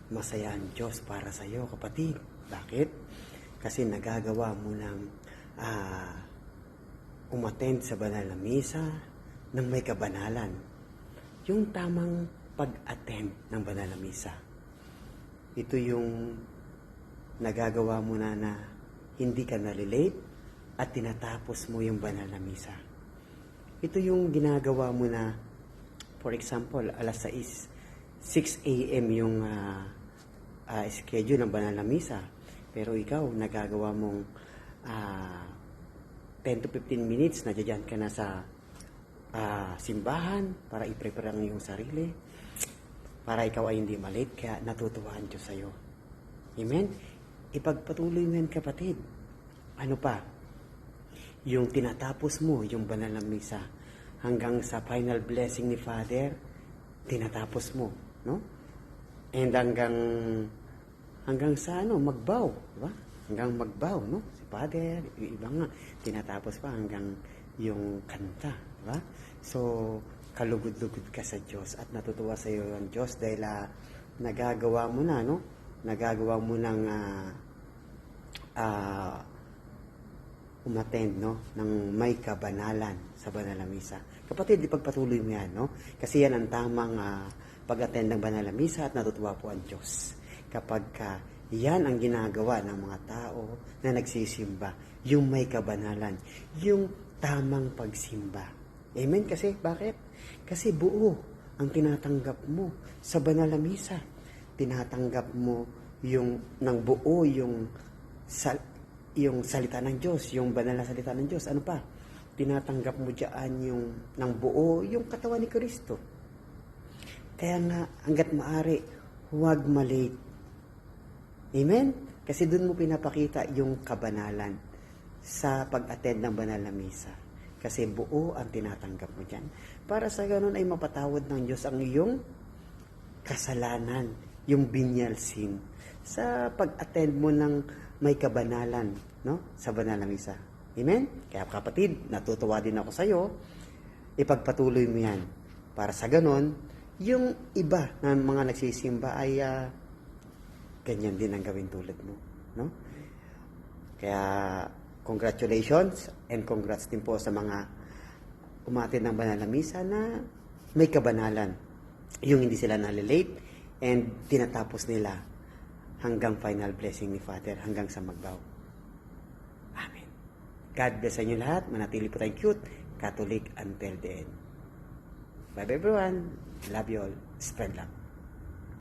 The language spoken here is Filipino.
masaya ang Diyos para sa iyo, kapatid. Bakit? Kasi nagagawa mo ng umattend sa banal na misa ng may kabanalan. Yung tamang pag-attend ng banal na misa. Ito yung nagagawa mo na hindi ka nalilate at tinatapos mo yung banal na misa. Ito yung ginagawa mo na, for example, alas 6 a.m. yung schedule ng banal na misa. Pero ikaw, nagagawa mong 10 to 15 minutes, nadyan ka na sa simbahan para i-prepare ang iyong sarili. Para ikaw ay hindi malate, kaya natutuwa ang Diyos sa'yo. Amen? Ipagpatuloy mo yan, kapatid. Ano pa? Yung tinatapos mo, yung banal na misa, hanggang sa final blessing ni Father, tinatapos mo, no? And hanggang sa magbow, di ba? Hanggang magbow, no? Si Father, yung iba nga, tinatapos pa hanggang yung kanta, di ba? So, kalugod-lugod ka sa Diyos at natutuwa sa iyo ang Diyos dahil nagagawa mo na, no? Nagagawa mo ng umattend, no? Ng may kabanalan sa banal na misa. Kapatid, ipagpatuloy mo yan, no? Kasi yan ang tamang pag-attend ng banal na misa at natutuwa po ang Diyos. Kapag yan ang ginagawa ng mga tao na nagsisimba, yung may kabanalan, yung tamang pagsimba. Amen? Kasi, bakit? Kasi buo ang tinatanggap mo sa banal na misa. Tinatanggap mo ng buo yung salita ng Diyos, yung banal na salita ng Diyos. Ano pa? Tinatanggap mo diyan ng buo yung katawan ni Kristo. Kaya nga, hanggat maaari, huwag malate. Amen? Kasi doon mo pinapakita yung kabanalan sa pag-attend ng banal na misa. Kasi buo ang tinatanggap mo dyan. Para sa ganun ay mapatawad ng Diyos ang iyong kasalanan, yung venial sin, sa pag-attend mo ng may kabanalan, no? Sa banal na misa. Amen? Kaya kapatid, natutuwa din ako sa iyo. Ipagpatuloy mo yan. Para sa ganun, yung iba na mga nagsisimba ay ganyan din ang gawin tulad mo, no? Kaya congratulations and congrats din po sa mga umattend ng banal na misa na may kabanalan. Yung hindi sila nalilate and tinatapos nila hanggang final blessing ni Father, hanggang sa magbaw. Amen. God bless sa inyo lahat. Manatili po tayong cute, Catholic until the end. Bye everyone. Love you all. Spread love.